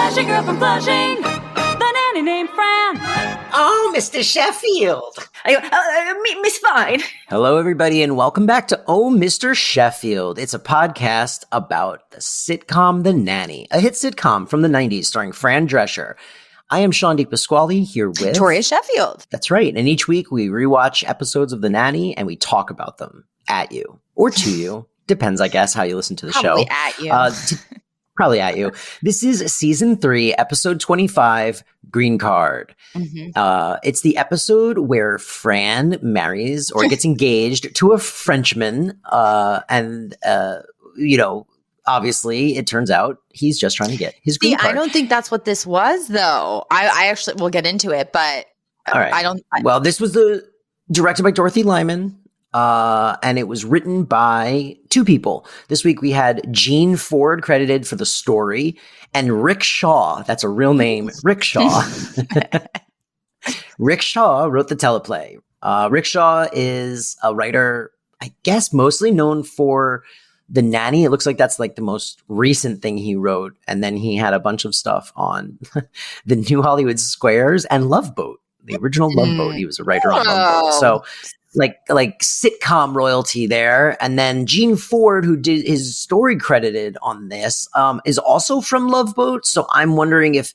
Flashy girl from Flushing, the nanny named Fran. Oh, Mr. Sheffield. Miss Fine. Hello, everybody, and welcome back to Oh, Mr. Sheffield. It's a podcast about the sitcom The Nanny, a hit sitcom from the 90s starring Fran Drescher. I am Sean DePasquale here with Victoria Sheffield. That's right. And each week we rewatch episodes of The Nanny and we talk about them at you or to you. Depends, I guess, how you listen to the Probably show. At you. Probably at you. This is season 3, episode 25, Green Card. Mm-hmm. It's the episode where Fran marries or gets engaged to a Frenchman. Obviously, it turns out he's just trying to get his green card. I don't think that's what this was, though. I actually, we'll get into it, but all right. Well, this was directed by Dorothy Lyman. And it was written by 2 people. This week we had Gene Ford credited for the story and Rick Shaw. That's a real name. Rick Shaw. Rick Shaw wrote the teleplay. Rick Shaw is a writer, I guess, mostly known for The Nanny. It looks like that's like the most recent thing he wrote. And then he had a bunch of stuff on the New Hollywood Squares and Love Boat, the original Love Boat. He was a writer on Love Boat. So like sitcom royalty there. And then Gene Ford, who did his story credited on this, is also from Love Boat. So I'm wondering if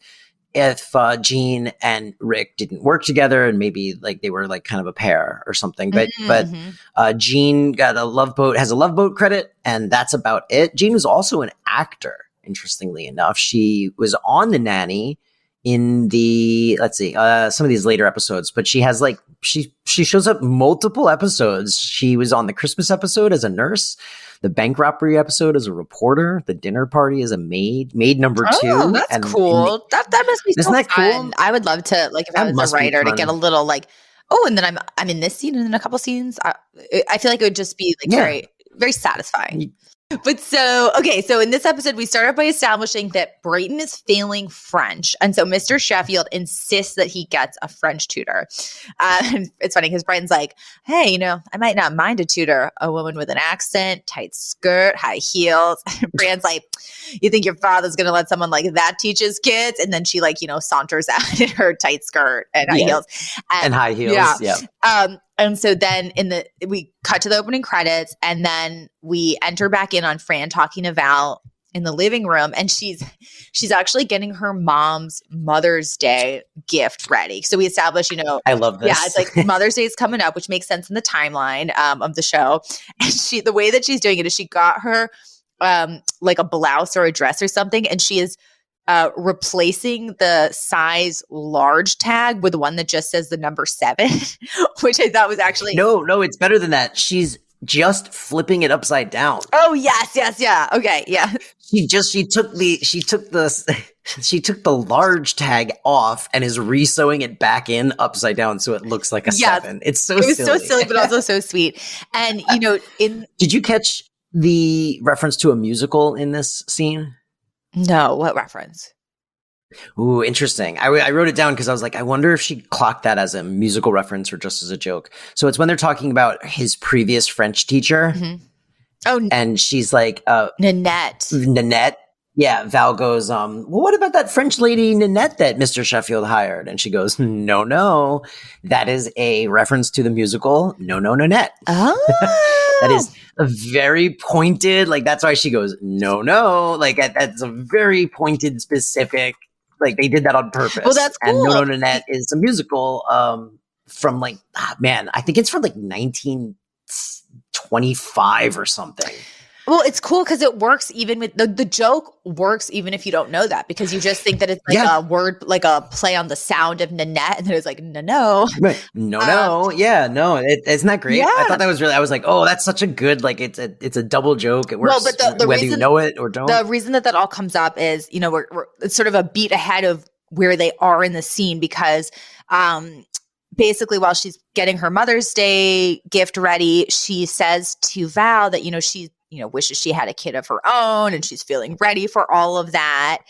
Gene and Rick didn't work together and maybe like they were like kind of a pair or something. But Gene has a Love Boat credit, and that's about it. Gene was also an actor, interestingly enough. She was on The Nanny in the, some of these later episodes, but she has like, she shows up multiple episodes. She was on the Christmas episode as a nurse, the bank robbery episode as a reporter, the dinner party as a maid number 2. Oh, that's cool. That must be isn't so that fun. cool? I would love to, like, if I was a writer, to get a little like, oh, and then I'm in this scene and in a couple scenes. I feel like it would just be like very, very satisfying. But so in this episode, we start off by establishing that Brighton is failing French. And so Mr. Sheffield insists that he gets a French tutor. And it's funny because Brighton's like, hey, I might not mind a tutor, a woman with an accent, tight skirt, high heels. And Fran's like, you think your father's going to let someone like that teach his kids? And then she saunters out in her tight skirt and high heels. And high heels, yeah. And so then we cut to the opening credits, and then we enter back in on Fran talking to Val in the living room, and she's actually getting her mom's Mother's Day gift ready. So we established, I love this. Yeah, it's like Mother's Day is coming up, which makes sense in the timeline of the show. And the way that she's doing it is she got her like a blouse or a dress or something, and she is replacing the size large tag with one that just says the number 7, which I thought was actually no, it's better than that. She's just flipping it upside down. Oh yes, yeah, okay, yeah. She took the large tag off and is re-sewing it back in upside down so it looks like a 7. It was so silly, but also so sweet. And did you catch the reference to a musical in this scene? No, what reference? Ooh, interesting. I wrote it down because I was like, I wonder if she clocked that as a musical reference or just as a joke. So it's when they're talking about his previous French teacher. Mm-hmm. Oh, and she's like, Nanette. Yeah, Val goes, well, what about that French lady Nanette that Mr. Sheffield hired? And she goes, no, that is a reference to the musical No, Nanette. Oh. That is a very pointed, like, that's why she goes, no, like, that's a very pointed, specific, like, they did that on purpose. Well, that's cool. And No, Nanette is a musical from, like, I think it's from, like, 1925 or something. Well, it's cool because it works even with the joke works even if you don't know that, because you just think that it's like a word, like a play on the sound of Nanette, and then it's like no. Right. No. Isn't that great? Yeah. I thought that was really. I was like, oh, that's such a good, like, it's a double joke. It works but the whether reason, you know it or don't. The reason that all comes up is we're it's sort of a beat ahead of where they are in the scene, because basically while she's getting her Mother's Day gift ready, she says to Val that she wishes she had a kid of her own, and she's feeling ready for all of that,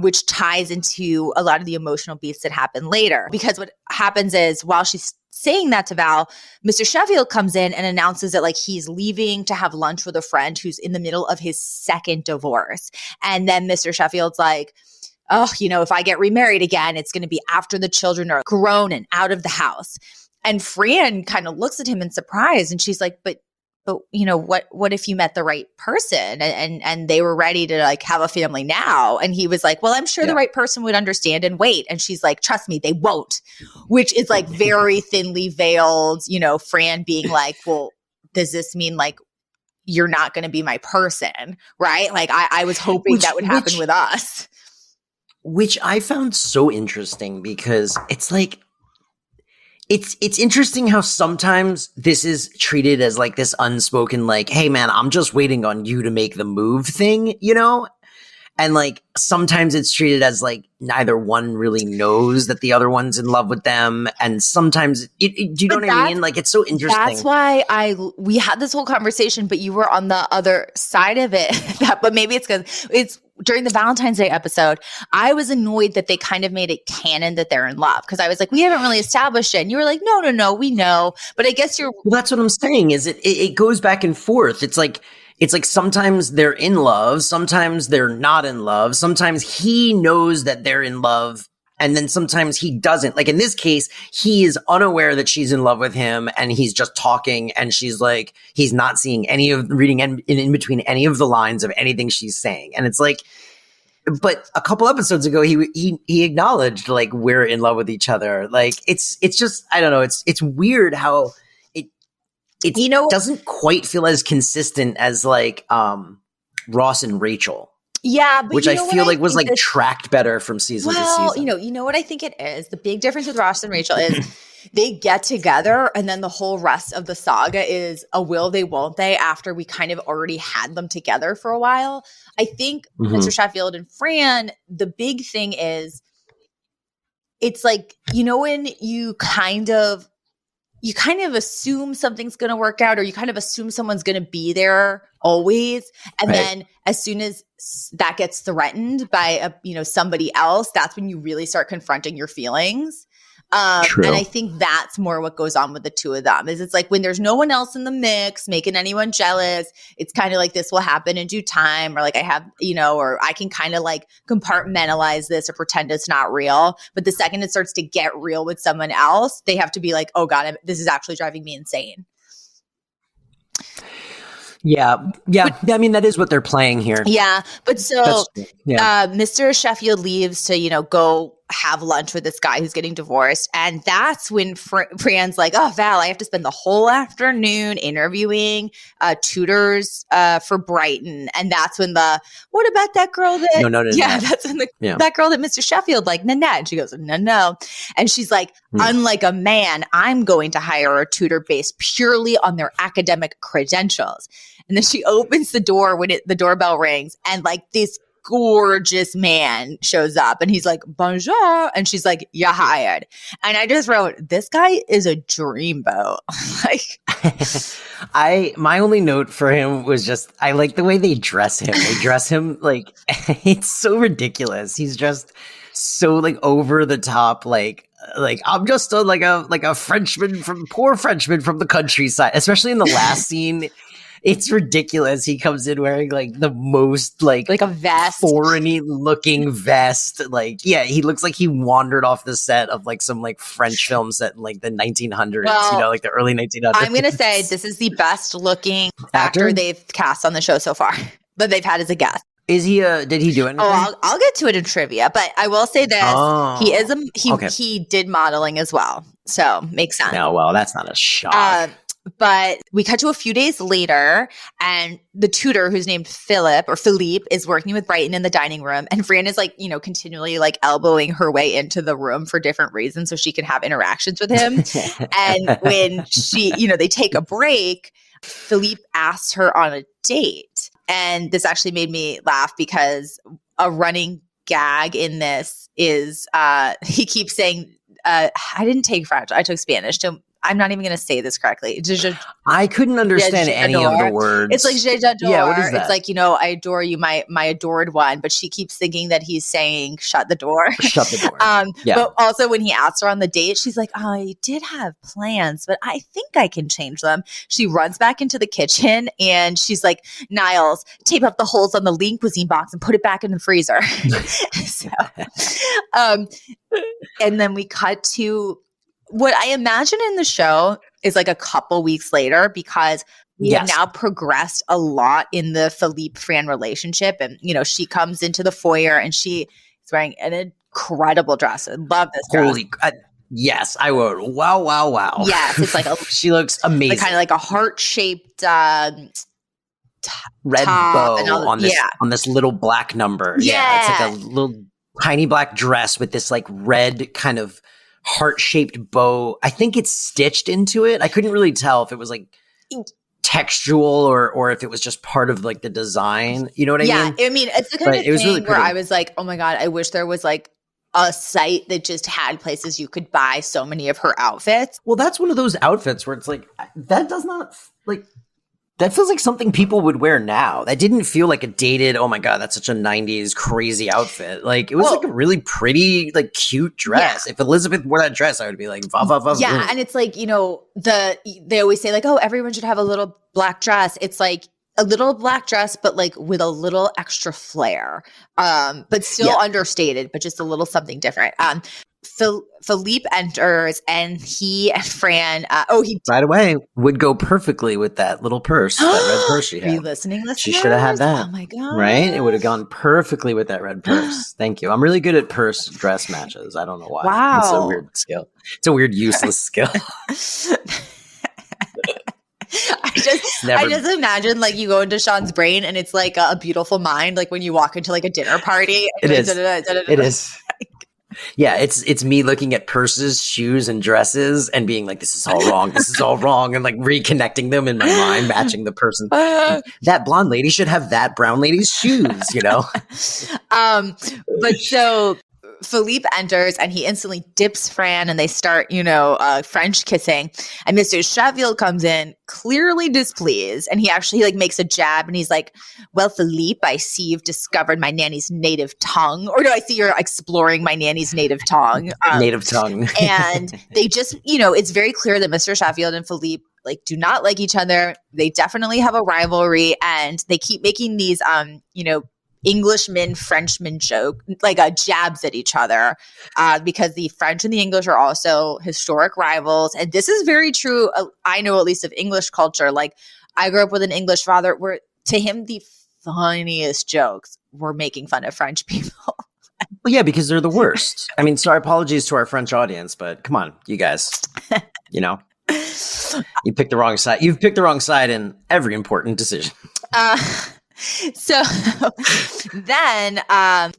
which ties into a lot of the emotional beats that happen later. Because what happens is, while she's saying that to Val, Mr. Sheffield comes in and announces that, like, he's leaving to have lunch with a friend who's in the middle of his second divorce. And then Mr. Sheffield's like, oh, if I get remarried again, it's going to be after the children are grown and out of the house. And Fran kind of looks at him in surprise, and she's like, but what if you met the right person and they were ready to like have a family now? And he was like, well, I'm sure the right person would understand and wait. And she's like, trust me, they won't, which is like very thinly veiled, Fran being like, well, does this mean like you're not going to be my person? Right. Like I was hoping that would happen with us. Which I found so interesting because it's like, it's interesting how sometimes this is treated as like this unspoken, like, hey man, I'm just waiting on you to make the move thing, And like sometimes it's treated as like neither one really knows that the other one's in love with them. And sometimes do you know what I mean? Like it's so interesting. That's why we had this whole conversation, but you were on the other side of it. But maybe it's because it's during the Valentine's Day episode, I was annoyed that they kind of made it canon that they're in love. Because I was like, we haven't really established it. And you were like, no, we know. But I guess well, that's what I'm saying is it goes back and forth. It's like sometimes they're in love, sometimes they're not in love, sometimes he knows that they're in love, and then sometimes he doesn't. Like in this case, he is unaware that she's in love with him, and he's just talking, and she's like, he's not seeing reading in between any of the lines of anything she's saying. And it's like, but a couple episodes ago, he acknowledged like we're in love with each other. Like it's just, I don't know. It's weird how it doesn't quite feel as consistent as like Ross and Rachel. Yeah, but which I feel like was like tracked better from season to season. You know what I think it is? The big difference with Ross and Rachel is they get together and then the whole rest of the saga is a will they, won't they, after we kind of already had them together for a while. I think Mr. Sheffield and Fran, the big thing is it's like, when you kind of assume something's going to work out, or you kind of assume someone's going to be there always. And then as soon as that gets threatened by somebody else, that's when you really start confronting your feelings. And I think that's more what goes on with the two of them is it's like when there's no one else in the mix making anyone jealous, it's kind of like this will happen in due time, or like I have, or I can kind of like compartmentalize this or pretend it's not real. But the second it starts to get real with someone else, they have to be like, oh God, this is actually driving me insane. Yeah. I mean, that is what they're playing here. Yeah. But so Mr. Sheffield leaves to, go have lunch with this guy who's getting divorced. And that's when Fran's like, oh, Val, I have to spend the whole afternoon interviewing tutors for Brighton. And that's when what about that girl that? No. Yeah, that's when that girl that Mr. Sheffield like, Nanette. And she goes, no. And she's like, unlike a man, I'm going to hire a tutor based purely on their academic credentials. And then she opens the door when the doorbell rings, and like this gorgeous man shows up, and he's like, bonjour. And she's like, you're hired. And I just wrote, this guy is a dreamboat. Like, my only note for him was just, I like the way they dress him. They dress him like, it's so ridiculous. He's just so like over the top, like I'm just like a Frenchman poor Frenchman from the countryside, especially in the last scene. It's ridiculous. He comes in wearing like the most like a vest, foreign-y looking vest. Like, yeah, he looks like he wandered off the set of like some like French film set in like the 1900s, like the early 1900s. I'm going to say this is the best looking actor they've cast on the show so far that they've had as a guest. Is he did he do anything? Oh, I'll get to it in trivia, but I will say this. He did modeling as well. So makes sense. No, well, that's not a shock. But we cut to a few days later, and the tutor, who's named Philippe, is working with Brighton in the dining room. And Fran is like, continually like elbowing her way into the room for different reasons so she can have interactions with him. And when they take a break, Philippe asks her on a date. And this actually made me laugh because a running gag in this is he keeps saying, I didn't take French, I took Spanish. So I'm not even going to say this correctly. I couldn't understand any of the words. It's like je t'adore. Yeah, what is that? It's like, you know, I adore you, my adored one. But she keeps thinking that he's saying shut the door. Shut the door. But also when he asked her on the date, she's like, I did have plans, but I think I can change them. She runs back into the kitchen and she's like, Niles, tape up the holes on the lean cuisine box and put it back in the freezer. So, and then we cut to what I imagine in the show is like a couple weeks later, because we have now progressed a lot in the Philippe-Fran relationship. And, you know, she comes into the foyer and she is wearing an incredible dress. I love this dress. Holy yes, I would. Wow. Yes, it's like she looks amazing. Like, kind of like a heart-shaped red bow on this little black number. Yeah, it's like a little tiny black dress with this like red kind of heart-shaped bow. I think it's stitched into it. I couldn't really tell if it was like textual or if it was just part of like the design. You know what I mean? Yeah, I mean, it's the kind of thing really where I was like, oh my God, I wish there was like a site that just had places you could buy so many of her outfits. Well, that's one of those outfits where it's like, that does not like, that feels like something people would wear now. That didn't feel like a dated, oh my God, that's such a 90s crazy outfit. Like, it was like a really pretty, like, cute dress. Yeah. If Elizabeth wore that dress, I would be like, va, va, va. Yeah, and it's like, you know, they always say like, oh, everyone should have a little black dress. It's like a little black dress, but like with a little extra flair, but still understated, but just a little something different. Philippe enters and he and Fran, right away would go perfectly with that little purse, that red purse she had. Are you listening? She should have had that. Oh my God. Right? It would have gone perfectly with that red purse. Thank you. I'm really good at purse dress matches. I don't know why. Wow. It's a weird skill. It's a weird useless skill. I just imagine like you go into Sean's brain and it's like a beautiful mind, like when you walk into like a dinner party. It is. It is. Yeah, it's me looking at purses, shoes, and dresses and being like, this is all wrong. This is all wrong. And like reconnecting them in my mind, matching the person. That blonde lady should have that brown lady's shoes, you know? But so Philippe enters and he instantly dips Fran and they start, you know, French kissing. And Mr. Sheffield comes in clearly displeased and he actually like makes a jab and he's like, well, Philippe, I see you've discovered my nanny's native tongue. Or do I see you're exploring my nanny's native tongue? Native tongue. And they just, you know, it's very clear that Mr. Sheffield and Philippe like do not like each other. They definitely have a rivalry and they keep making these, you know, Englishman, Frenchman joke, like jabs at each other because the French and the English are also historic rivals. And this is very true. I know at least of English culture. Like I grew up with an English father where to him, the funniest jokes were making fun of French people. Well, yeah, because they're the worst. I mean, sorry, apologies to our French audience, but come on, you guys, you know, you picked the wrong side. You've picked the wrong side in every important decision. So then,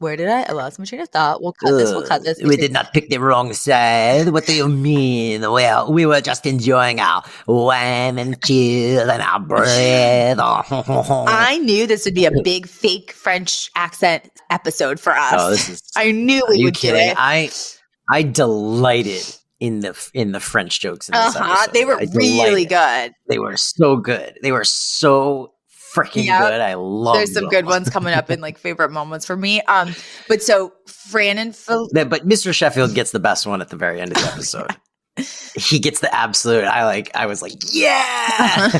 where did I lost my train of thought? We'll cut this. We did not pick the wrong side. What do you mean? Well, we were just enjoying our wine and chill and our bread. I knew this would be a big fake French accent episode for us. I knew we would do it. I delighted in the French jokes in this episode. They were really good. They were so good. They were so freaking good. I love There's some good ones coming up in like favorite moments for me. But so Fran and Phil. But Mr. Sheffield gets the best one at the very end of the episode. He gets the absolute. I was like, yeah.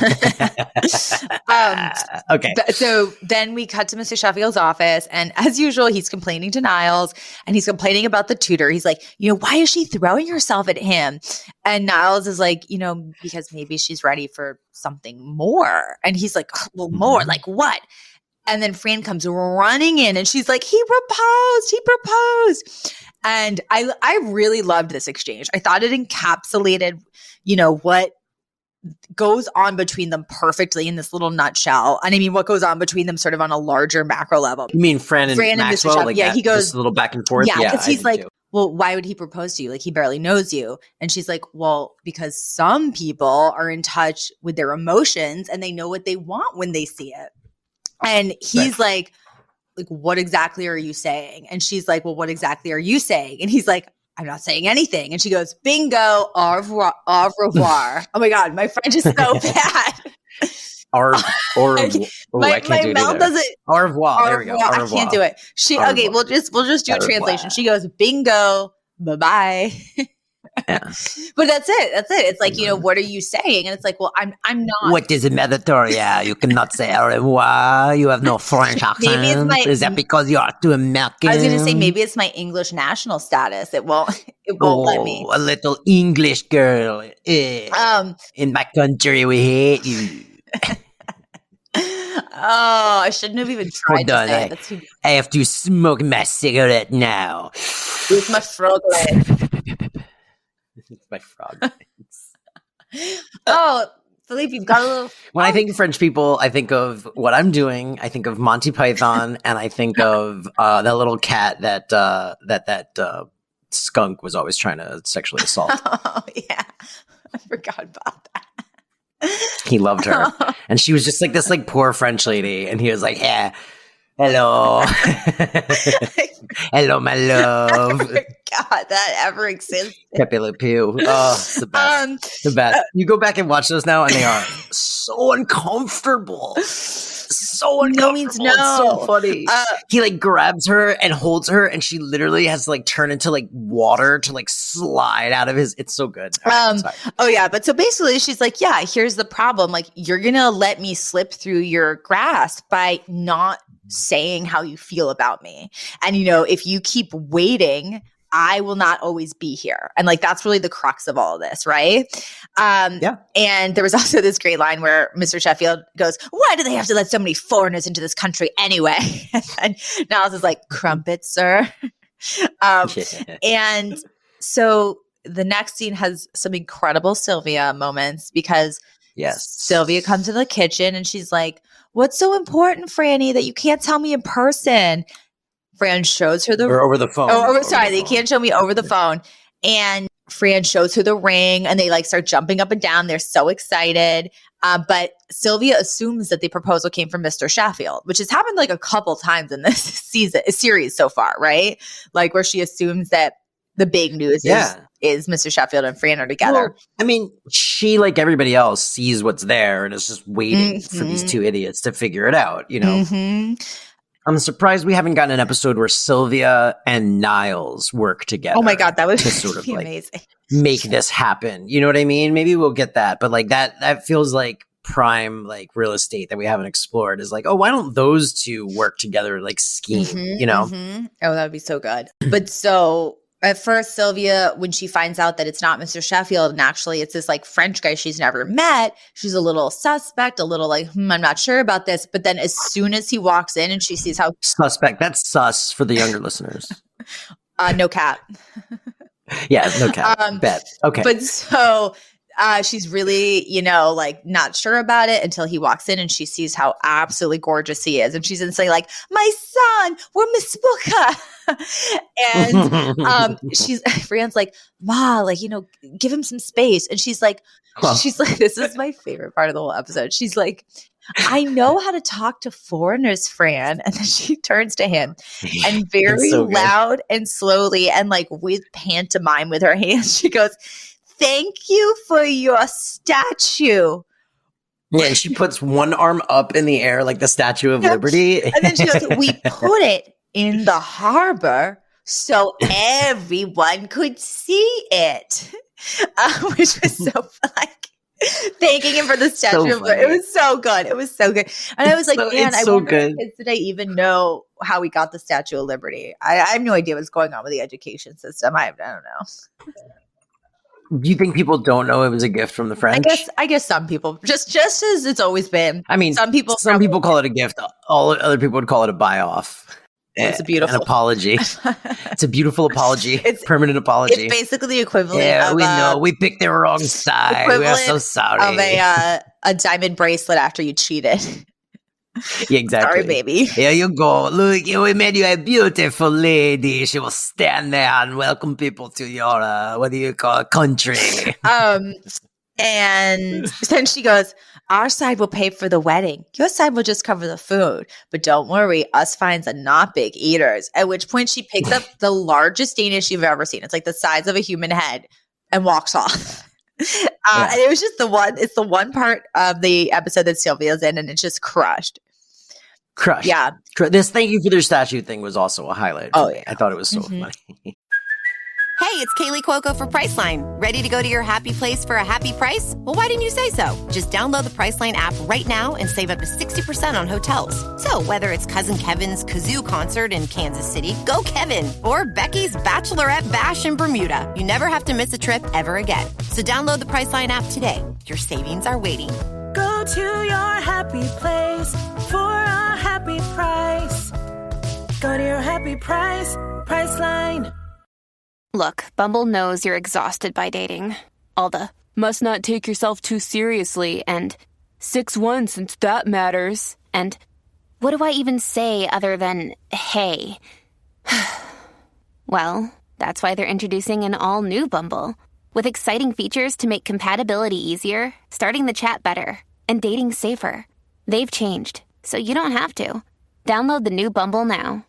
Okay. So then we cut to Mr. Sheffield's office, and as usual, he's complaining to Niles, and he's complaining about the tutor. He's like, you know, why is she throwing herself at him? And Niles is like, you know, because maybe she's ready for something more. And he's like, well, more like what? And then Fran comes running in and she's like, he proposed. And I really loved this exchange. I thought it encapsulated, you know, what goes on between them perfectly in this little nutshell. And I mean, what goes on between them sort of on a larger macro level. You mean Fran and Maxwell? Like he goes just a little back and forth. Yeah, because he's like, well, why would he propose to you? Like, he barely knows you. And she's like, well, because some people are in touch with their emotions and they know what they want when they see it. And he's like, what exactly are you saying? And she's like, well, what exactly are you saying? And he's like, I'm not saying anything. And she goes, bingo, au revoir. Au revoir. Oh my God, my French is so bad. My mouth doesn't. Au revoir. There we go. Au revoir. I can't do it. Okay, we'll just do a translation. She goes, bingo, bye-bye. Yeah. But that's it. It's like, what are you saying? And it's like, well, I'm not. What is it, Mediterranean? You cannot say au revoir. You have no French accent. Is that because you are too American? I was going to say, maybe it's my English national status. It won't let me. A little English girl. In my country, we hate you. Oh, I shouldn't have even tried to say it. That's too- I have to smoke my cigarette now. With my frog legs. My frog legs. Oh, Philippe, you've got a little. When I think of French people, I think of what I'm doing. I think of Monty Python, and I think of that little cat that skunk was always trying to sexually assault. Oh yeah, I forgot about that. He loved her, and she was just like this, like poor French lady, and he was like, "Yeah, hello, hello, my love." I forgot that ever exists. Pepe Le Pew. Oh, it's the best. The best. You go back and watch those now, and they are so uncomfortable. So uncomfortable. No means no. It's so funny. He like grabs her and holds her, and she literally has to like turn into like water to like slide out of his. It's so good. Oh yeah, but so basically, she's like, yeah, here's the problem. Like, you're gonna let me slip through your grasp by not saying how you feel about me, and if you keep waiting, I will not always be here. And like, that's really the crux of all of this, right? Yeah. And there was also this great line where Mr. Sheffield goes, why do they have to let so many foreigners into this country anyway? And Niles is like, crumpets, sir. And so the next scene has some incredible Sylvia moments because Sylvia comes to the kitchen and she's like, what's so important, Franny, that you can't tell me in person? Fran shows her or over the phone. They can't show me over the phone. And Fran shows her the ring and they like start jumping up and down. They're so excited. But Sylvia assumes that the proposal came from Mr. Sheffield, which has happened like a couple times in this series so far, right? Like where she assumes that the big news is Mr. Sheffield and Fran are together. Well, I mean, she, like everybody else, sees what's there and is just waiting for these two idiots to figure it out, Mm-hmm. I'm surprised we haven't gotten an episode where Sylvia and Niles work together. Oh my God, that would to sort of like amazing. Make this happen. You know what I mean? Maybe we'll get that, but like that feels like prime like real estate that we haven't explored. Is like, oh, why don't those two work together? Like scheme, Oh, that would be so good. But so at first, Sylvia, when she finds out that it's not Mr. Sheffield and actually it's this like French guy she's never met, she's a little suspect, a little like, I'm not sure about this. But then as soon as he walks in and she sees how suspect, that's sus for the younger listeners. No cap. Yeah, no cap. Bet. Okay. But so she's really, like not sure about it until he walks in and she sees how absolutely gorgeous he is. And she's instantly like, my son, we're Miss Booker. And Fran's like, Ma, like, give him some space. And she's like, this is my favorite part of the whole episode. She's like, I know how to talk to foreigners, Fran. And then she turns to him and very loud and slowly and like with pantomime with her hands, she goes, thank you for your statue. Yeah, and she puts one arm up in the air like the Statue of Liberty. And then she goes, we put it in the harbor so everyone could see it. Which was so like thanking him for the Statue of Liberty. It was so good. It was so good. And I was like, man, I wonder did I even know how we got the Statue of Liberty? I have no idea what's going on with the education system. I don't know. Do you think people don't know it was a gift from the French? I guess some people just as it's always been. I mean, some people call it a gift. All other people would call it a buy-off. It's a beautiful an apology. It's a beautiful apology. It's permanent apology. It's basically the equivalent. Yeah, we know we picked the wrong side. We are so sorry. Of a diamond bracelet after you cheated. Yeah, exactly. Sorry, baby. Here you go. Look, we made you a beautiful lady. She will stand there and welcome people to your, what do you call it, country. And then she goes, our side will pay for the wedding. Your side will just cover the food. But don't worry, us fines are not big eaters. At which point she picks up the largest Danish you've ever seen. It's like the size of a human head and walks off. And it was just it's the one part of the episode that Sylvia's in, and it's just crushed. Yeah. This thank you for their statue thing was also a highlight. Oh, yeah. I thought it was so funny. Hey, it's Kaylee Cuoco for Priceline. Ready to go to your happy place for a happy price? Well, why didn't you say so? Just download the Priceline app right now and save up to 60% on hotels. So whether it's Cousin Kevin's Kazoo Concert in Kansas City, go Kevin, or Becky's Bachelorette Bash in Bermuda, you never have to miss a trip ever again. So download the Priceline app today. Your savings are waiting. Go to your happy place for a happy price. Go to your happy price, Priceline. Look, Bumble knows you're exhausted by dating. All the, must not take yourself too seriously, and 6'1" since that matters, and what do I even say other than, hey? Well, that's why they're introducing an all-new Bumble, with exciting features to make compatibility easier, starting the chat better, and dating safer. They've changed, so you don't have to. Download the new Bumble now.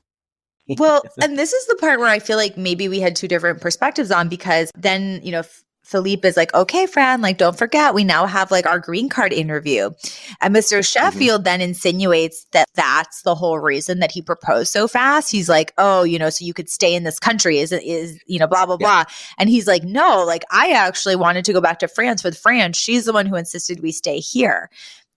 Well, and this is the part where I feel like maybe we had two different perspectives on, because then, you know, Philippe is like, okay, Fran, like, don't forget, we now have like our green card interview. And Mr. Sheffield then insinuates that that's the whole reason that he proposed so fast. He's like, oh, you know, so you could stay in this country is, you know, blah, blah, blah. And he's like, no, like, I actually wanted to go back to France with Fran. She's the one who insisted we stay here.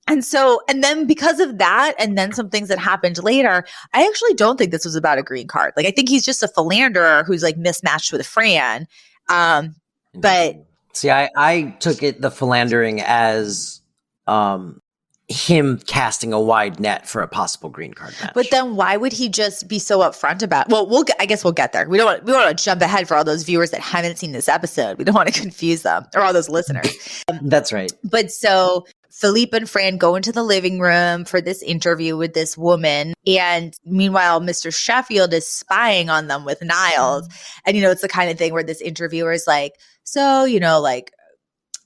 And so, and then because of that, and then some things that happened later, I actually don't think this was about a green card. Like, I think he's just a philanderer who's like mismatched with Fran. But see, I took the philandering as him casting a wide net for a possible green card match. But then why would he just be so upfront about? Well, I guess we'll get there. We don't want to jump ahead for all those viewers that haven't seen this episode. We don't want to confuse them, or all those listeners. That's right. But so Philippe and Fran go into the living room for this interview with this woman. And meanwhile, Mr. Sheffield is spying on them with Niles. And, you know, it's the kind of thing where this interviewer is like, so, you know, like,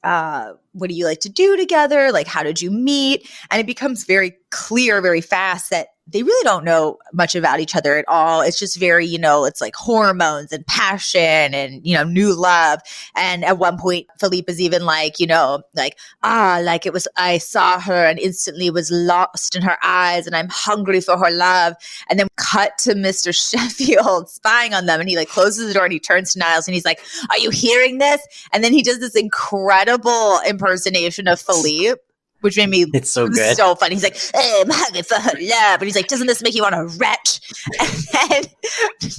what do you like to do together? Like, how did you meet? And it becomes very clear very fast that they really don't know much about each other at all. It's just very, you know, it's like hormones and passion and, you know, new love. And at one point, Philippe is even like, you know, like, like it was, I saw her and instantly was lost in her eyes and I'm hungry for her love. And then cut to Mr. Sheffield spying on them. And he like closes the door and he turns to Niles and he's like, are you hearing this? And then he does this incredible impersonation of Philippe, which made me so funny. He's like, hey, I'm hungry for her love. And he's like, doesn't this make you want to retch? And then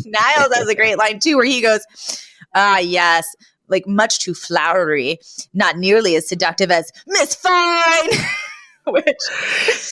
Niles has a great line too, where he goes, yes, like much too flowery, not nearly as seductive as Miss Fine.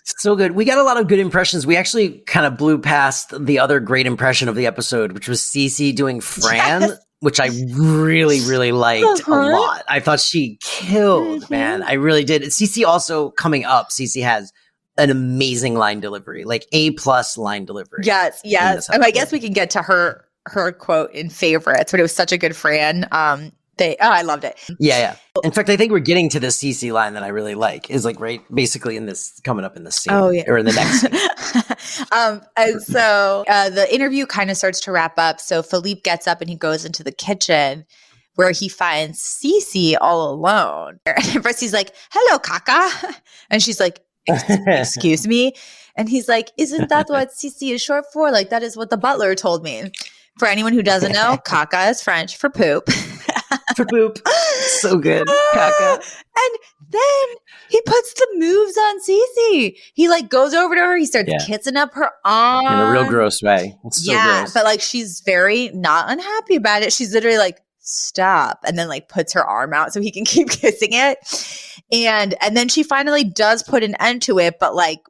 So good. We got a lot of good impressions. We actually kind of blew past the other great impression of the episode, which was Cece doing Fran. Yes. Which I really, really liked a lot. I thought she killed, man. I really did. Cece also coming up. Cece has an amazing line delivery, like A+ line delivery. Yes. I guess we can get to her quote in favorites, but it was such a good Fran. I loved it. Yeah. In fact, I think we're getting to the CC line that I really like is like right basically in this coming up in the scene or in the next scene. And so the interview kind of starts to wrap up. So Philippe gets up and he goes into the kitchen where he finds Cece all alone. And first he's like, hello, Kaka. And she's like, excuse me. And he's like, isn't that what Cece is short for? Like, that is what the butler told me. For anyone who doesn't know, Kaka is French for poop. For poop. So good. Kaka. And then he puts the moves on Cece. He like goes over to her. He starts kissing up her arm. In a real gross way. It's so gross. But like she's very not unhappy about it. She's literally like, stop. And then like puts her arm out so he can keep kissing it. And then she finally does put an end to it. But like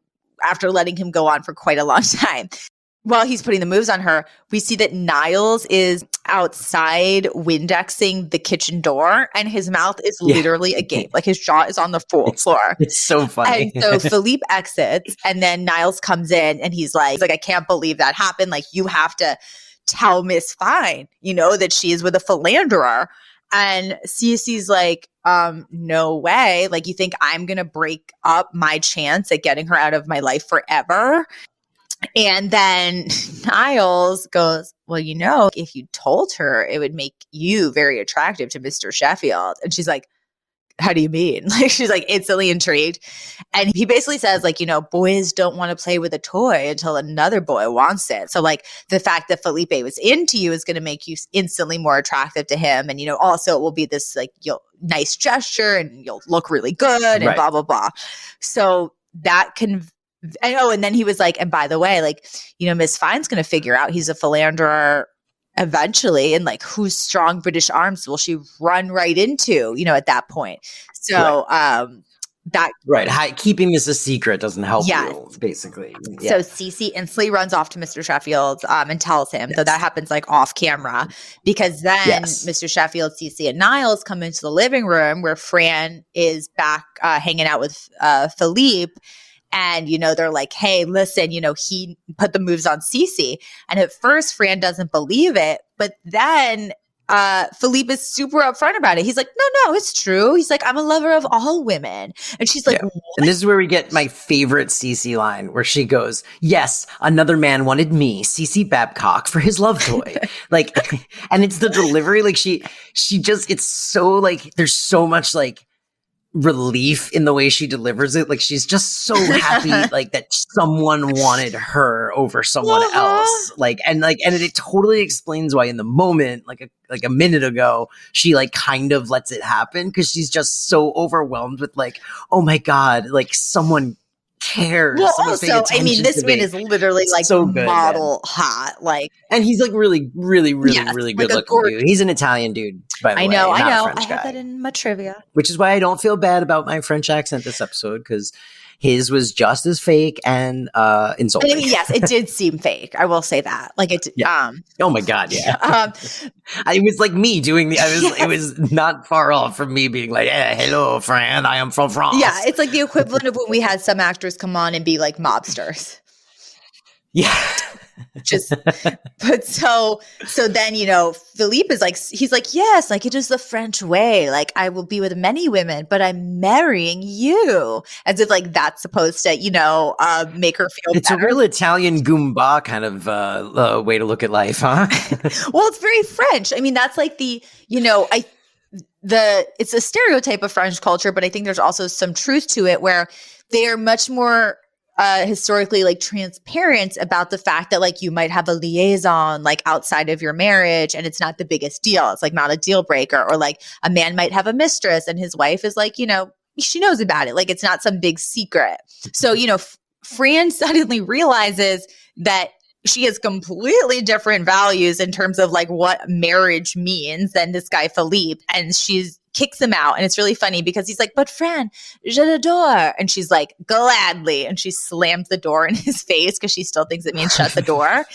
after letting him go on for quite a long time. While he's putting the moves on her, we see that Niles is outside Windexing the kitchen door and his mouth is literally agape. Like his jaw is on the floor. It's so funny. And so Philippe exits and then Niles comes in and he's like, I can't believe that happened. Like you have to tell Miss Fine, you know, that she is with a philanderer. And Cece's like, no way. Like, you think I'm going to break up my chance at getting her out of my life forever? And then Niles goes, well, you know, if you told her, it would make you very attractive to Mr. Sheffield. And she's like, how do you mean? Like, she's like instantly intrigued. And he basically says, like, you know, boys don't want to play with a toy until another boy wants it. So like the fact that Felipe was into you is going to make you instantly more attractive to him. And, you know, also it will be this like nice gesture and you'll look really good and blah, blah, blah. So that can, and then he was like, and by the way, like, you know, Miss Fine's going to figure out he's a philanderer eventually, and like whose strong British arms will she run right into, you know, at that point. So keeping this a secret doesn't help you, basically. So Cece instantly runs off to Mr. Sheffield and tells him. So that happens like off camera, because then Mr. Sheffield, Cece, and Niles come into the living room where Fran is back hanging out with Philippe. And, you know, they're like, hey, listen, you know, he put the moves on Cece. And at first, Fran doesn't believe it. But then Philippe is super upfront about it. He's like, no, it's true. He's like, I'm a lover of all women. And she's like, what? And this is where we get my favorite Cece line, where she goes, yes, another man wanted me, Cece Babcock, for his love toy. Like, and it's the delivery. Like she just, it's so like, there's so much like relief in the way she delivers it. Like, she's just so happy like that someone wanted her over someone else. Like, and it totally explains why in the moment, like a minute ago, she like kind of lets it happen, because she's just so overwhelmed with like, oh my God, like someone cares. Well, also, I mean, this man is literally like so good, model hot, like, and he's like really, really, really, really good looking dude. He's an Italian dude, by the way. I know. I have that in my trivia, which is why I don't feel bad about my French accent this episode, because his was just as fake and insulting. I mean, yes, it did seem fake. I will say that. Like it. Oh my God, yeah. It was like me doing it was not far off from me being like, hey, hello, Fran, I am from France. Yeah, it's like the equivalent of when we had some actors come on and be like mobsters. Yeah. But so then, you know, Philippe is like, he's like, yes, like it is the French way. Like, I will be with many women, but I'm marrying you. As if like that's supposed to, you know, make her feel it's better. A real Italian Goomba kind of way to look at life, huh? Well, it's very French. I mean, that's like the, you know, it's a stereotype of French culture, but I think there's also some truth to it, where they are much more historically like transparent about the fact that like you might have a liaison like outside of your marriage and it's not the biggest deal. It's like not a deal breaker. Or like a man might have a mistress and his wife is like, you know, she knows about it. Like it's not some big secret. So, you know, Fran suddenly realizes that she has completely different values in terms of like what marriage means than this guy Philippe. And she's kicks him out. And it's really funny because he's like, but Fran, je l'adore. And she's like, gladly. And she slams the door in his face because she still thinks it means shut the door.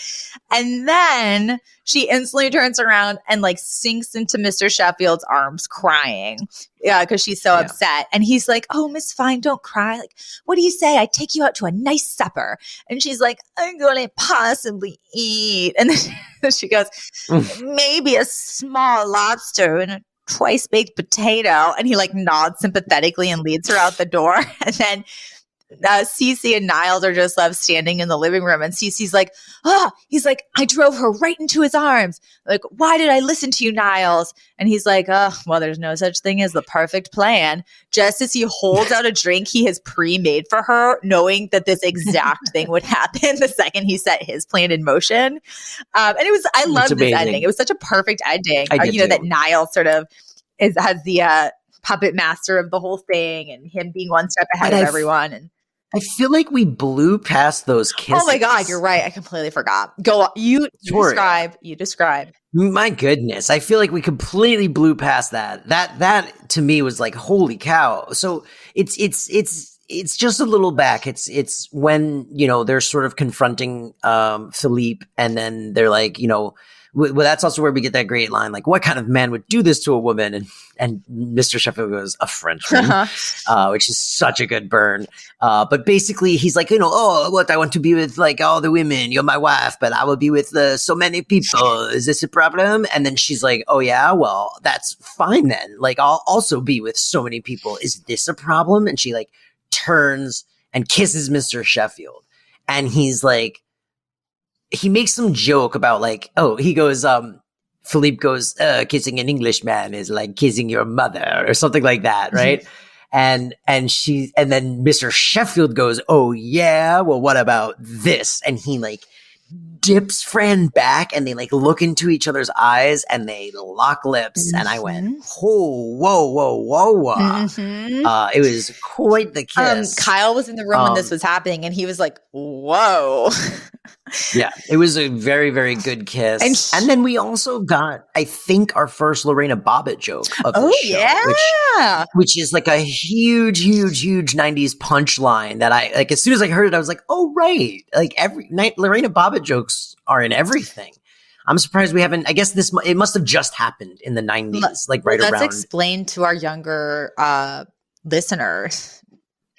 And then she instantly turns around and like sinks into Mr. Sheffield's arms crying. Yeah, because she's so upset. And he's like, oh, Miss Fine, don't cry. Like, what do you say? I take you out to a nice supper. And she's like, I'm going to possibly eat. And then she goes, maybe a small lobster and a twice baked potato. And he like nods sympathetically and leads her out the door. And then Cece and Niles are just left standing in the living room. And Cece's like, he's like, I drove her right into his arms. Like, why did I listen to you, Niles? And he's like, well, there's no such thing as the perfect plan. Just as he holds out a drink he has pre-made for her, knowing that this exact thing would happen the second he set his plan in motion. And I loved this ending. It was such a perfect ending. That Niles sort of has the puppet master of the whole thing and him being one step ahead of everyone. And I feel like we blew past those kisses. Oh my God, you're right. I completely forgot. Go on. You describe. My goodness. I feel like we completely blew past that. That to me was like, holy cow. So it's just a little back. It's when, you know, they're sort of confronting Philippe, and then they're like, you know, well, that's also where we get that great line, like, what kind of man would do this to a woman? And Mr. Sheffield goes, a Frenchman, which is such a good burn. But basically he's like, what, I want to be with like all the women. You're my wife, but I will be with so many people. Is this a problem? And then she's like, oh yeah, well, that's fine then. Like, I'll also be with so many people. Is this a problem? And she like turns and kisses Mr. Sheffield. And he's like, he makes some joke about like, he goes, Philippe goes, kissing an Englishman is like kissing your mother or something like that, right? And then Mr. Sheffield goes, oh yeah, well, what about this? And he like dips Fran back and they like look into each other's eyes and they lock lips. And I went, oh, whoa. It was quite the kiss. Kyle was in the room when this was happening and he was like, whoa. Yeah, it was a very, very good kiss. And then we also got, I think, our first Lorena Bobbitt joke of the show. Yeah. Which is like a huge 90s punchline that I, like, as soon as I heard it, I was like, oh, right. Like, every night, Lorena Bobbitt jokes are in everything. I'm surprised we haven't, I guess it must have just happened in the 90s, around. Let's explain to our younger listeners.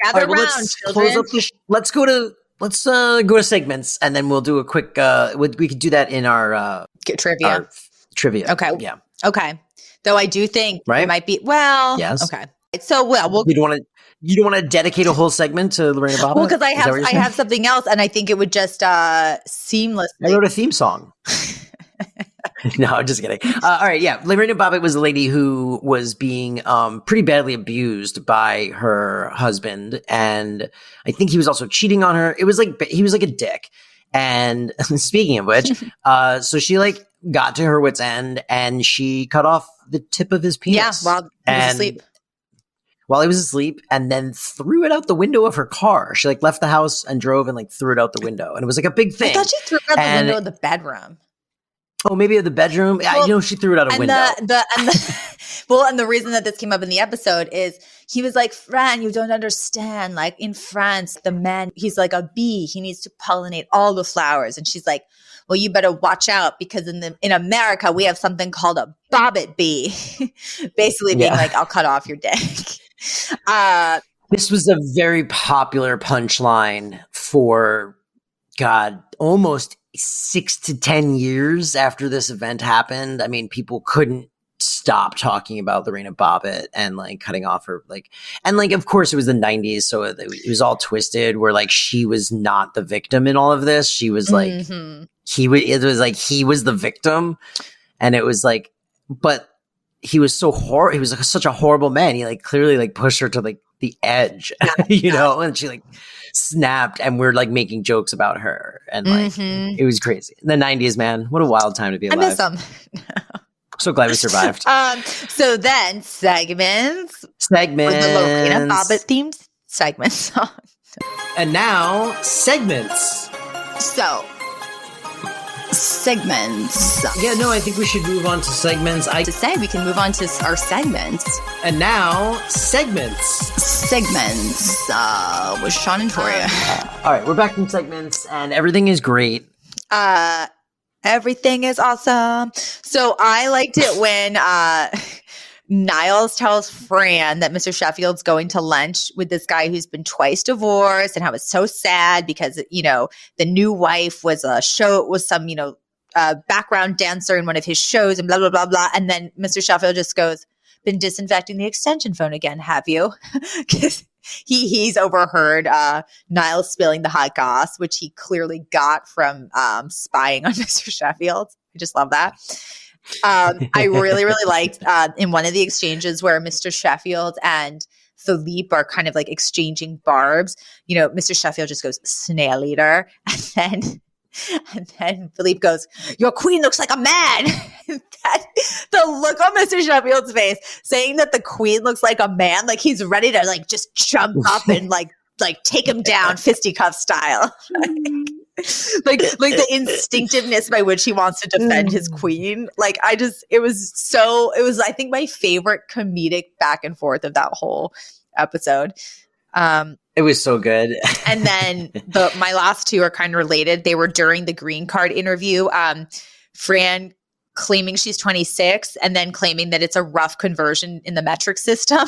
Gather around, children. Let's go to segments, and then we'll do a quick. We could do that in our trivia. Trivia. Okay. Yeah. Okay. Though I do think it might be. Well. Yes. Okay. So you don't want to dedicate a whole segment to Lorena Bobbitt? Well, because I have something else, and I think it would just seamlessly. I wrote a theme song. No, I'm just kidding. All right, yeah. Lorena Bobbitt was a lady who was being pretty badly abused by her husband, and I think he was also cheating on her. It was like he was like a dick. And speaking of which, so she like got to her wit's end, and she cut off the tip of his penis. Yeah, while he was asleep. While he was asleep, and then threw it out the window of her car. She like left the house and drove and like threw it out the window, and it was like a big thing. I thought she threw it out the window of the bedroom. Oh, maybe of the bedroom. Well, she threw it out a window. And the reason that this came up in the episode is he was like, Fran, you don't understand. Like in France, the man, he's like a bee. He needs to pollinate all the flowers. And she's like, well, you better watch out because in America, we have something called a bobbit bee. Basically being like, I'll cut off your dick. This was a very popular punchline for, God, almost 6 to 10 years after this event happened. I mean, people couldn't stop talking about Lorena Bobbitt and like cutting off her and of course it was the 90s, so it was all twisted where like she was not the victim in all of this. She was like he was the victim, and it was like, but he was so he was like such a horrible man. He like clearly like pushed her to like the edge, and she like snapped, and we're like making jokes about her, and like it was crazy. The 90s, man, what a wild time to be alive. I miss them. So glad we survived. So then segments with the Lorena Bobbitt themed segment song. And now segments. So segments. Yeah, no, I think we should move on to segments. We can move on to our segments. And now segments. Segments with Sean and Toria. All right, we're back from segments, and everything is great. Everything is awesome. So I liked it when Niles tells Fran that Mr. Sheffield's going to lunch with this guy who's been twice divorced, and how it's so sad because, the new wife was some background dancer in one of his shows and blah, blah, blah, blah. And then Mr. Sheffield just goes, been disinfecting the extension phone again, have you? Because he's overheard Niles spilling the hot goss, which he clearly got from spying on Mr. Sheffield. I just love that. I really, really liked in one of the exchanges where Mr. Sheffield and Philippe are kind of like exchanging barbs. Mr. Sheffield just goes, snail eater. And then Philippe goes, your queen looks like a man. The look on Mr. Sheffield's face saying that the queen looks like a man, like he's ready to like just jump up and like take him down fisticuff style. like the instinctiveness by which he wants to defend his queen. It was I think my favorite comedic back and forth of that whole episode. It was so good. And then my last two are kind of related. They were during the green card interview. Fran claiming she's 26 and then claiming that it's a rough conversion in the metric system.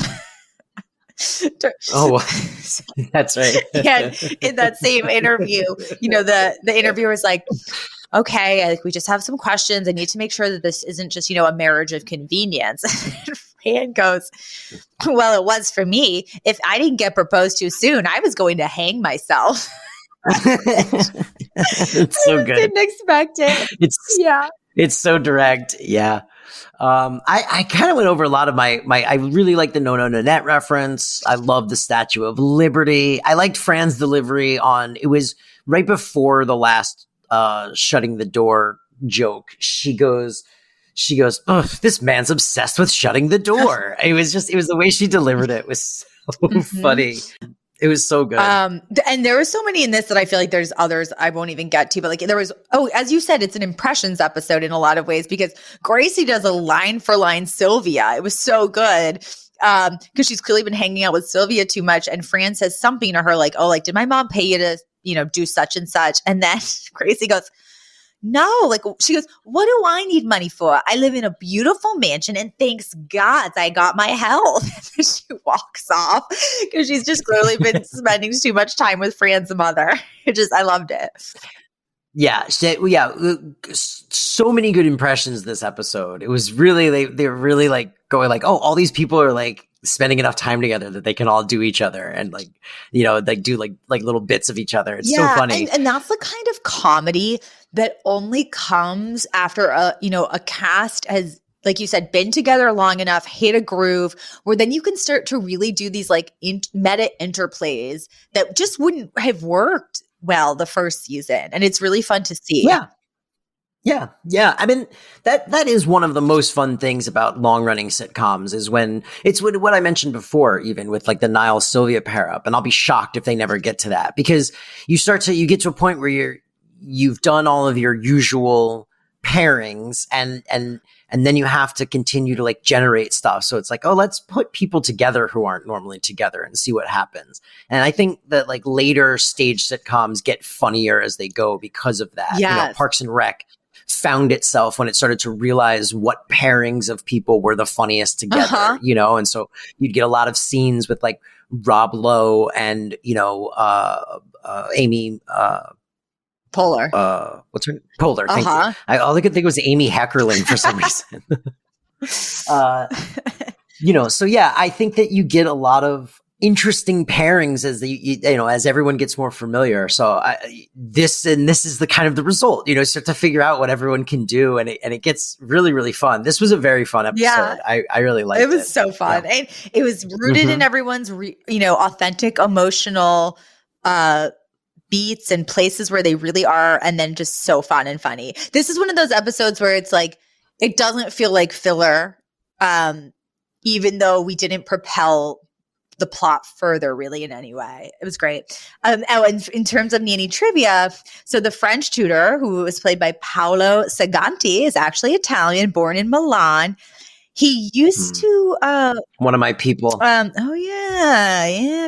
Oh, that's right. And in that same interview, the interviewer was like, okay, like we just have some questions. I need to make sure that this isn't just, a marriage of convenience. And Fran goes, well, it was for me. If I didn't get proposed to soon, I was going to hang myself. It's so good. Didn't expect it. It's so direct. Yeah. I kind of went over a lot of I really like the No Net reference. I love the Statue of Liberty. I liked Fran's delivery it was right before the last shutting the door joke. She goes, oh, this man's obsessed with shutting the door. it was the way she delivered it was so funny. It was so good. And there were so many in this that I feel like there's others I won't even get to, but like there was, as you said, it's an impressions episode in a lot of ways because Gracie does a line for line Sylvia. It was so good. Because she's clearly been hanging out with Sylvia too much. And Fran says something to her like, oh, like, did my mom pay you to, do such and such? And then Gracie goes, no, like she goes, what do I need money for? I live in a beautiful mansion and thanks God I got my health. And she walks off because she's just clearly been spending too much time with Fran's mother. I loved it. Yeah. So many good impressions this episode. It was really, they were really like going like, oh, all these people are like spending enough time together that they can all do each other and like, like do like little bits of each other. It's so funny. And that's the kind of comedy that only comes after a cast has, like you said, been together long enough, hit a groove where then you can start to really do these like meta interplays that just wouldn't have worked well the first season. And it's really fun to see. Yeah. I mean, that is one of the most fun things about long running sitcoms is when it's what I mentioned before, even with like the Niall Sylvia pair up. And I'll be shocked if they never get to that because you get to a point where you've done all of your usual pairings and then you have to continue to like generate stuff. So it's like, oh, let's put people together who aren't normally together and see what happens. And I think that like later stage sitcoms get funnier as they go because of that. Yes. Parks and Rec found itself when it started to realize what pairings of people were the funniest together, and so you'd get a lot of scenes with like Rob Lowe and, Amy, Poehler. What's her name? Poehler. Thank you. All I could think was Amy Heckerling for some reason. So yeah, I think that you get a lot of interesting pairings as everyone gets more familiar. So this is the kind of the result, start to figure out what everyone can do. And it gets really, really fun. This was a very fun episode. Yeah. I really liked it. It was so fun. Yeah. And it was rooted in everyone's, authentic, emotional, beats and places where they really are. And then just so fun and funny. This is one of those episodes where it's like, it doesn't feel like filler. Even though we didn't propel the plot further really in any way. It was great. And in terms of Nanny trivia, so the French tutor, who was played by Paolo Saganti, is actually Italian, born in Milan. He used to one of my people. I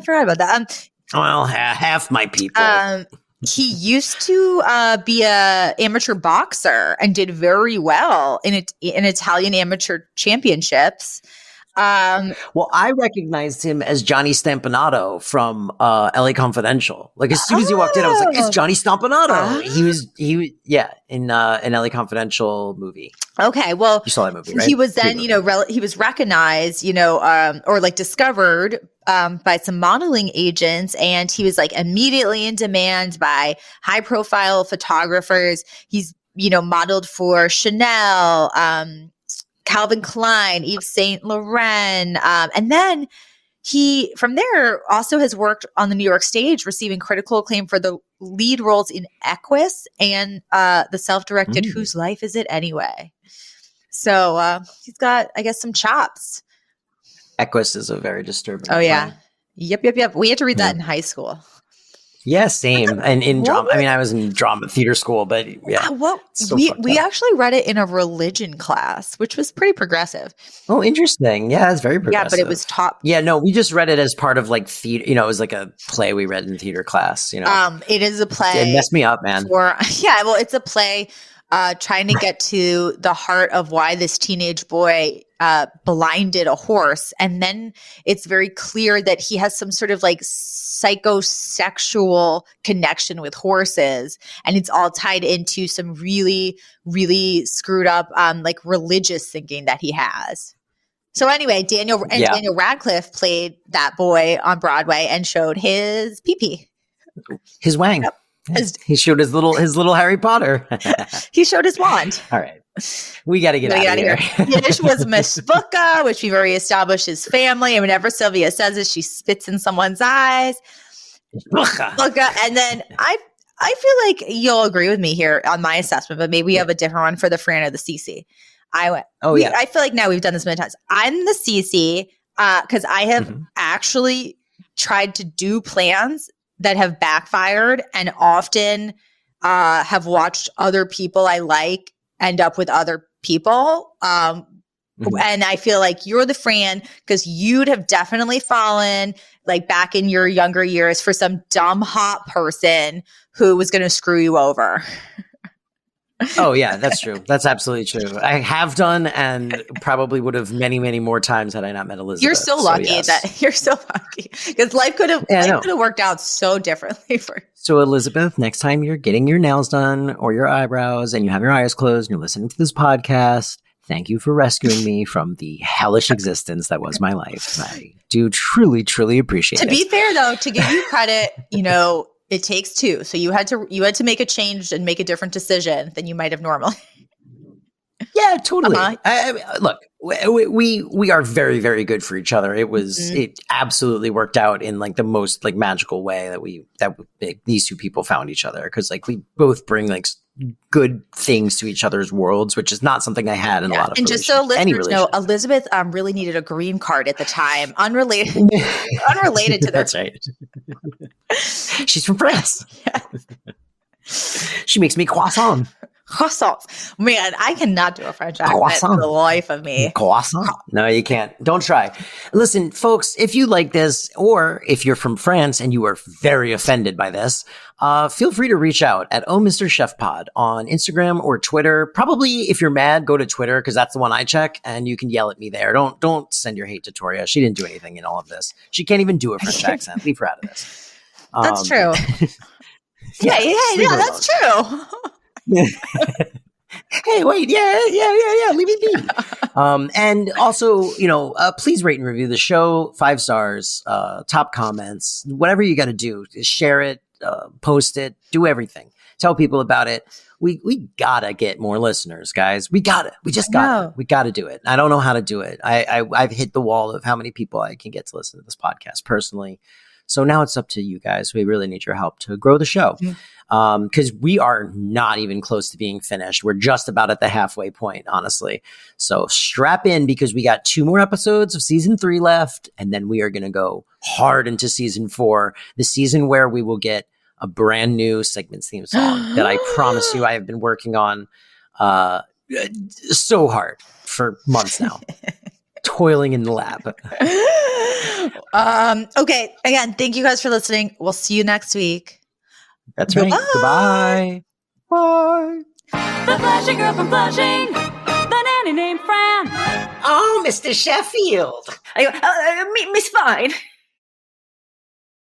forgot about that. Well, half my people. He used to be a amateur boxer and did very well in Italian amateur championships. Well, I recognized him as Johnny Stampinato from LA Confidential. Like as soon as he walked in, I was like, "It's Johnny Stampinato." He was in an LA Confidential movie. Okay, well, you saw that movie, right? He was then, he was recognized, or like discovered by some modeling agents, and he was like immediately in demand by high profile photographers. He's modeled for Chanel, Calvin Klein, Yves Saint Laurent. And then he, from there, also has worked on the New York stage, receiving critical acclaim for the lead roles in Equus and the self-directed Whose Life Is It Anyway? So he's got, I guess, some chops. Equus is a very disturbing. Oh, yeah. Yep. We had to read that in high school. Yeah, same. And in drama, I was in drama theater school, but yeah. We actually read it in a religion class, which was pretty progressive. Oh, interesting. Yeah, it's very progressive. Yeah, but it was top. Yeah, no, we just read it as part of like theater. It was like a play we read in theater class. It is a play. It messed me up, man. It's a play trying to get to the heart of why this teenage boy blinded a horse. And then it's very clear that he has some sort of like psychosexual connection with horses. And it's all tied into some really, really screwed up like religious thinking that he has. So anyway, Daniel Radcliffe played that boy on Broadway and showed his pee-pee. His wang. Yep. He showed his little Harry Potter. He showed his wand. All right. We got to get out of here. Yiddish was Mishbuka, which we've already established is family. And whenever Sylvia says it, she spits in someone's eyes. Mishbuka. And then I feel like you'll agree with me here on my assessment, but maybe we have a different one for the Fran or the Cece. I feel like now we've done this many times. I'm the Cece because I have actually tried to do plans that have backfired and often have watched other people I like end up with other people. And I feel like you're the Fran because you'd have definitely fallen like back in your younger years for some dumb hot person who was going to screw you over. Oh, yeah, that's true. That's absolutely true. I have done and probably would have many, many more times had I not met Elizabeth. You're so lucky because life could have worked out so differently for you. So, Elizabeth, next time you're getting your nails done or your eyebrows and you have your eyes closed and you're listening to this podcast, thank you for rescuing me from the hellish existence that was my life. I do truly, truly appreciate it. To be fair, though, to give you credit, it takes two. So you had to make a change and make a different decision than you might have normally. Yeah, totally. Look, we are very, very good for each other. It absolutely worked out in like the most like magical way that these two people found each other because like we both bring like good things to each other's worlds, which is not something I had in a lot of. And just so listeners know, Elizabeth really needed a green card at the time, unrelated to their. That's right. She's from France. Yeah. She makes me croissant. Croissants. Man, I cannot do a French accent for the life of me. Croissant? No, you can't. Don't try. Listen, folks, if you like this, or if you're from France and you are very offended by this, feel free to reach out at Oh Mr. Chef Pod on Instagram or Twitter. Probably if you're mad, go to Twitter because that's the one I check, and you can yell at me there. Don't send your hate to Toria. She didn't do anything in all of this. She can't even do a French accent. Leave her out of this. That's true. That's true. Hey, wait, yeah, leave it be. And also, please rate and review the show, 5 stars, top comments, whatever you got to do. Share it, post it, do everything. Tell people about it. We gotta get more listeners, guys. We just gotta do it. I don't know how to do it. I've hit the wall of how many people I can get to listen to this podcast personally. So now it's up to you guys. We really need your help to grow the show. Because we are not even close to being finished. We're just about at the halfway point, honestly. So strap in because we got 2 more episodes of season 3 left. And then we are going to go hard into season 4, the season where we will get a brand new segments theme song that I promise you I have been working on so hard for months now. Toiling in the lab. Okay. Again, thank you guys for listening. We'll see you next week. That's right. Goodbye. Bye. The Flashing Girl from Flushing, the nanny named Fran. Oh, Mr. Sheffield. Miss Fine.